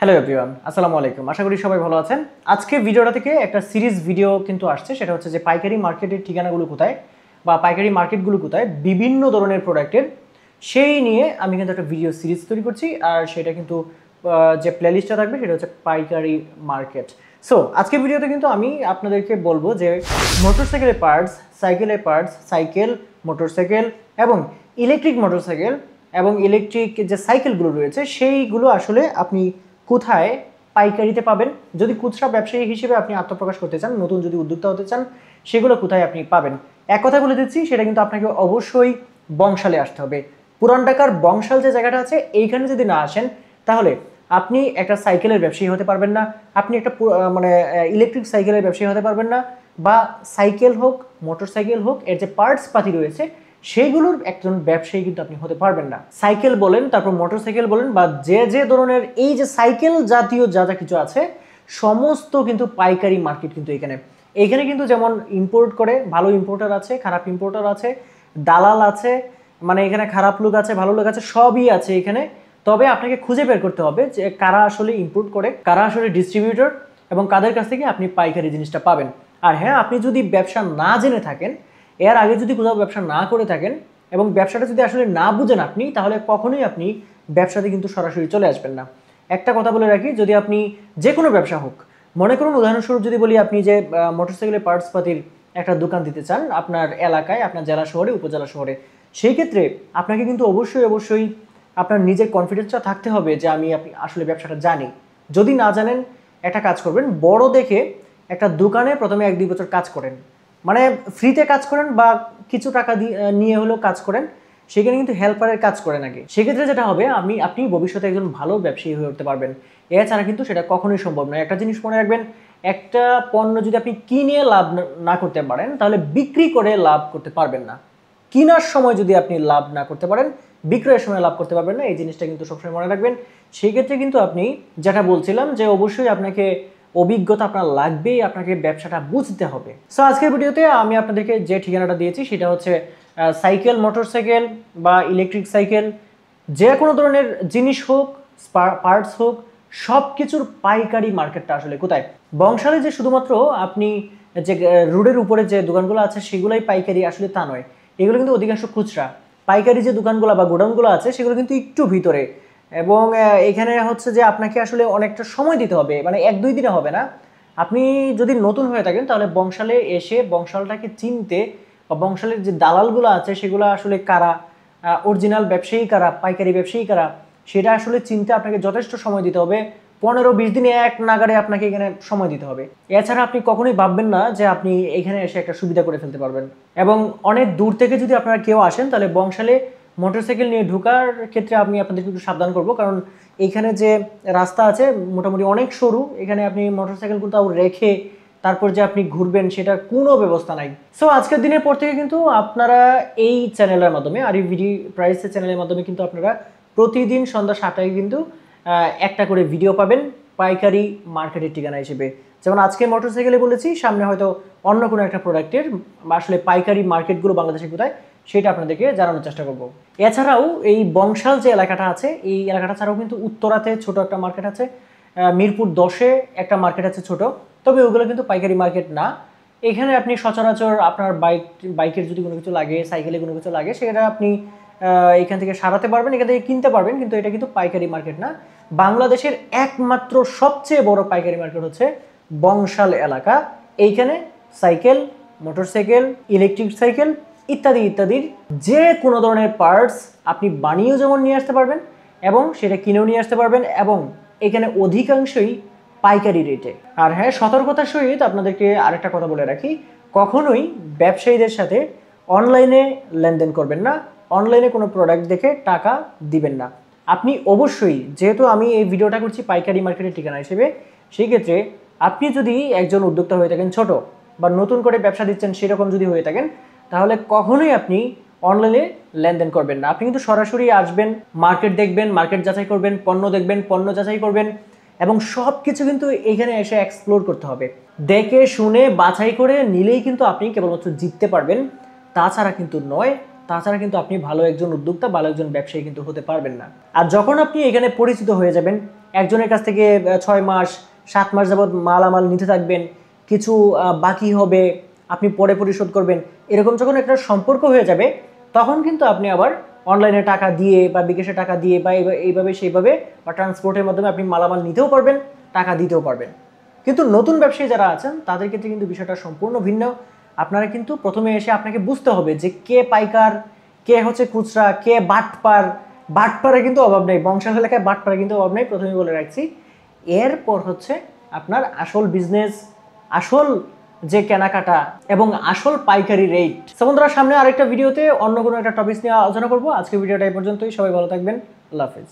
Hello everyone, আসসালামু আলাইকুম। আশা করি সবাই ভালো আছেন। আজকে ভিডিওটা থেকে একটা সিরিজ ভিডিও কিন্তু আসছে, সেটা হচ্ছে যে পাইকারি মার্কেটের ঠিকানাগুলো কোথায় বা পাইকারি মার্কেটগুলো কোথায় বিভিন্ন ধরনের প্রোডাক্টের, সেই নিয়ে আমি কিন্তু একটা ভিডিও সিরিজ তৈরি করছি। আর সেটা কিন্তু যে প্লেলিস্টটা থাকবে সেটা হচ্ছে পাইকারি মার্কেট। সো আজকের ভিডিওতে কিন্তু আমি আপনাদেরকে বলবো যে মোটরসাইকেলের পার্টস, সাইকেলের পার্টস, সাইকেল, মোটরসাইকেল এবং ইলেকট্রিক মোটরসাইকেল এবং ইলেকট্রিক যে সাইকেলগুলো রয়েছে সেইগুলো আসলে আপনি কোথায় পাইকারিতে পাবেন। যদি খুচরা ব্যবসায়ী হিসেবে আপনি আত্মপ্রকাশ করতে চান, নতুন যদি উদ্যোক্তা হতে চান, সেগুলো কোথায় আপনি পাবেন। এক কথা বলে দিচ্ছি, সেটা কিন্তু আপনাকে অবশ্যই বংশালে আসতে হবে। পুরান ঢাকার বংশাল যে জায়গাটা আছে, এইখানে যদি না আসেন তাহলে আপনি একটা সাইকেলের ব্যবসায়ী হতে পারবেন না, আপনি একটা ইলেকট্রিক সাইকেলের ব্যবসায়ী হতে পারবেন না, বা সাইকেল হোক মোটর সাইকেল হোক এর যে পার্টস পাতি রয়েছে সেইগুলোর একজন ব্যবসায়ী কিন্তু আপনি হতে পারবেন না। সাইকেল বলেন, তারপর মোটরসাইকেল বলেন, বা যে ধরনের এই যে সাইকেল জাতীয় যা যা কিছু আছে সমস্ত কিন্তু পাইকারি মার্কেট কিন্তু এইখানে কিন্তু যেমন ইম্পোর্ট করে, ভালো ইম্পোর্টার আছে, খারাপ ইম্পোর্টার আছে, দালাল আছে, মানে এখানে খারাপ লোক আছে, ভালো লোক আছে, সবই আছে এখানে। তবে আপনাকে খুঁজে বের করতে হবে যে কারা আসলে ইম্পোর্ট করে, কারা আসলে ডিস্ট্রিবিউটর, এবং কাদের কাছ থেকে আপনি পাইকারি জিনিসটা পাবেন। আর হ্যাঁ, আপনি যদি ব্যবসা না জেনে থাকেন, এর আগে যদি কোথাও ব্যবসা না করে থাকেন এবং ব্যবসাটা যদি আসলে না বুঝেন আপনি, তাহলে কখনোই আপনি ব্যবসাতে কিন্তু সরাসরি চলে আসবেন না। একটা কথা বলে রাখি, যদি আপনি যে কোনো ব্যবসা হোক, মনে করুন উদাহরণস্বরূপ যদি বলি, আপনি যে মোটরসাইকেলের পার্টস পাতির একটা দোকান দিতে চান আপনার এলাকায়, আপনার জেলা শহরে, উপজেলা শহরে, সেই ক্ষেত্রে আপনাকে কিন্তু অবশ্যই আপনার নিজের কনফিডেন্সটা থাকতে হবে যে আপনি আসলে ব্যবসাটা জানি। যদি না জানেন, একটা কাজ করবেন, বড় দেখে একটা দোকানে প্রথমে 1-2 বছর কাজ করেন, মানে ফ্রিতে কাজ করেন বা কিছু টাকা নিয়ে হলেও কাজ করেন, সেখানে কিন্তু হেল্পারের কাজ করেন আগে। সেক্ষেত্রে যেটা হবে, আপনি ভবিষ্যতে একজন ভালো ব্যবসায়ী হয়ে উঠতে পারবেন। এছাড়া কিন্তু সেটা কখনোই সম্ভব নয়। একটা জিনিস মনে রাখবেন, একটা পণ্য যদি আপনি কিনে লাভ না করতে পারেন, তাহলে বিক্রি করে লাভ করতে পারবেন না। কেনার সময় যদি আপনি লাভ না করতে পারেন, বিক্রয়ের সময় লাভ করতে পারবেন না। এই জিনিসটা কিন্তু সবসময় মনে রাখবেন। সেই ক্ষেত্রে কিন্তু আপনি যেটা বলছিলাম যে অবশ্যই আপনাকে অভিজ্ঞতা আপনার লাগবেই, আপনাকে ব্যবসাটা বুঝতে হবে। সো আজকের ভিডিওতে আমি আপনাদেরকে যে ঠিকানাটা দিয়েছি সেটা হচ্ছে সাইকেল, মোটরসাইকেল বা ইলেকট্রিক সাইকেল, যে কোনো ধরনের জিনিস হোক, পার্টস হোক, সব কিছুর পাইকারি মার্কেটটা আসলে কোথায়। বংশালে যে শুধুমাত্র আপনি যে রোডের উপরে যে দোকানগুলো আছে সেগুলোই পাইকারি, আসলে তা নয়। এগুলো কিন্তু অধিকাংশ খুচরা। পাইকারি যে দোকানগুলো বা গোডাউনগুলো আছে সেগুলো কিন্তু একটু ভিতরে, এবং এখানে হচ্ছে যে আপনাকে আসলে অনেকটা সময় দিতে হবে, মানে 1-2 দিনে হবে না। আপনি যদি নতুন হয়ে থাকেন তাহলে বংশালে এসে বংশালটাকে চিনতে, বা বংশালের যে দালালগুলো আছে সেগুলো আসলে কারা, অরিজিনাল ব্যবসায়ী কারা, পাইকারি ব্যবসায়ী কারা, সেটা আসলে চিনতে আপনাকে যথেষ্ট সময় দিতে হবে। 15-20 দিনে এক নাগারে আপনাকে এখানে সময় দিতে হবে। এছাড়া আপনি কখনোই ভাববেন না যে আপনি এখানে এসে একটা সুবিধা করে ফেলতে পারবেন। এবং অনেক দূর থেকে যদি আপনারা কেউ আসেন, তাহলে বংশালে মোটরসাইকেল নিয়ে ঢোকার ক্ষেত্রে আমি আপনাদেরকে একটু সাবধান করব, কারণ এইখানে যে রাস্তা আছে মোটামুটি অনেক সরু। এখানে আপনি মোটরসাইকেল কোথাও রেখে তারপর যে আপনি ঘুরবেন সেটার কোনো ব্যবস্থা নাই। সো আজকের দিনের পর থেকে কিন্তু আপনারা এই চ্যানেলের মাধ্যমে, আর এই ভিডিও প্রাইসের চ্যানেলের মাধ্যমে কিন্তু আপনারা প্রতিদিন সন্ধ্যা 7টায় কিন্তু একটা করে ভিডিও পাবেন পাইকারি মার্কেটের ঠিকানা হিসেবে। যেমন আজকে মোটরসাইকেলে বলেছি, সামনে হয়তো অন্য কোনো একটা প্রোডাক্টের আসলে পাইকারি মার্কেটগুলো বাংলাদেশে কোথায় সেটা আপনাদেরকে জানানোর চেষ্টা করব। এছাড়াও এই বংশাল যে এলাকাটা আছে, এই এলাকাটা ছাড়াও কিন্তু উত্তরাতে ছোট একটা মার্কেট আছে, মিরপুর 10-এ একটা মার্কেট আছে ছোট, তবে ওগুলো কিন্তু পাইকারি মার্কেট না। এখানে আপনি সচরাচর আপনার বাইকের যদি কোনো কিছু লাগে, সাইকেলে কোনো কিছু লাগে, সেটা আপনি এখান থেকে সারাতে পারবেন, এখান থেকে কিনতে পারবেন, কিন্তু এটা কিন্তু পাইকারি মার্কেট না। বাংলাদেশের একমাত্র সবচেয়ে বড় পাইকারি মার্কেট হচ্ছে বংশাল এলাকা। এইখানে সাইকেল, মোটরসাইকেল, ইলেকট্রিক সাইকেল ইত্যাদির যে কোনো ধরনের পার্টস আপনি বানিয়েও যেমন নিয়ে আসতে পারবেন এবং সেটা কিনেও নিয়ে আসতে পারবেন, এবং এখানে অধিকাংশই পাইকারি রেটে। আর হ্যাঁ, সতর্কতার সহিত আপনাদেরকে আরেকটা কথা বলে রাখি, কখনোই ব্যবসায়ীদের সাথে অনলাইনে লেনদেন করবেন না, অনলাইনে কোনো প্রোডাক্ট দেখে টাকা দিবেন না। আপনি অবশ্যই, যেহেতু আমি এই ভিডিওটা করছি পাইকারি মার্কেটের ঠিকানা হিসেবে, সেই ক্ষেত্রে আপনি যদি একজন উদ্যোক্তা হয়ে থাকেন, ছোট বা নতুন করে ব্যবসা দিচ্ছেন সেরকম যদি হয়ে থাকেন, তাহলে কখনোই আপনি অনলাইনে লেনদেন করবেন না। আপনি কিন্তু সরাসরি আসবেন, মার্কেট দেখবেন, মার্কেট যাচাই করবেন, পণ্য দেখবেন, পণ্য যাচাই করবেন, এবং সব কিছু কিন্তু এইখানে এসে এক্সপ্লোর করতে হবে। দেখে শুনে বাছাই করে নিলেই কিন্তু আপনি কেবলমাত্র জিততে পারবেন, তাছাড়া কিন্তু নয়। তাছাড়া কিন্তু আপনি ভালো একজন উদ্যোক্তা, ভালো একজন ব্যবসায়ী কিন্তু হতে পারবেন না। আর যখন আপনি এখানে পরিচিত হয়ে যাবেন, একজনের কাছ থেকে 6 মাস 7 মাস যাবৎ মালামাল নিতে থাকবেন, কিছু বাকি হবে, আপনি পরে পরিশোধ করবেন, এরকম যখন একটা সম্পর্ক হয়ে যাবে তখন কিন্তু আপনি আবার অনলাইনে টাকা দিয়ে বা বিকাশে টাকা দিয়ে বা এইভাবে সেইভাবে বা ট্রান্সপোর্টের মাধ্যমে আপনি মালামাল নিতেও পারবেন, টাকা দিতেও পারবেন। কিন্তু নতুন ব্যবসায়ী যারা আছেন তাদের ক্ষেত্রে কিন্তু বিষয়টা সম্পূর্ণ ভিন্ন। আপনারা কিন্তু প্রথমে এসে আপনাকে বুঝতে হবে যে কে পাইকার, কে হচ্ছে খুচরা, কে বাটপার। বাটপারে কিন্তু অভাব নেই, বংশাল এলাকায় বাটপারে কিন্তু অভাব নেই, প্রথমেই বলে রাখছি। এরপর হচ্ছে আপনার আসল বিজনেস, আসল যে কেনাকাটা এবং আসল পাইকারি রেট। বন্ধুরা, সামনে আরেকটা ভিডিওতে অন্য কোনো একটা টপিক নিয়ে আলোচনা করবো। আজকে ভিডিওটা এই পর্যন্তই। সবাই ভালো থাকবেন। আল্লাহ হাফেজ।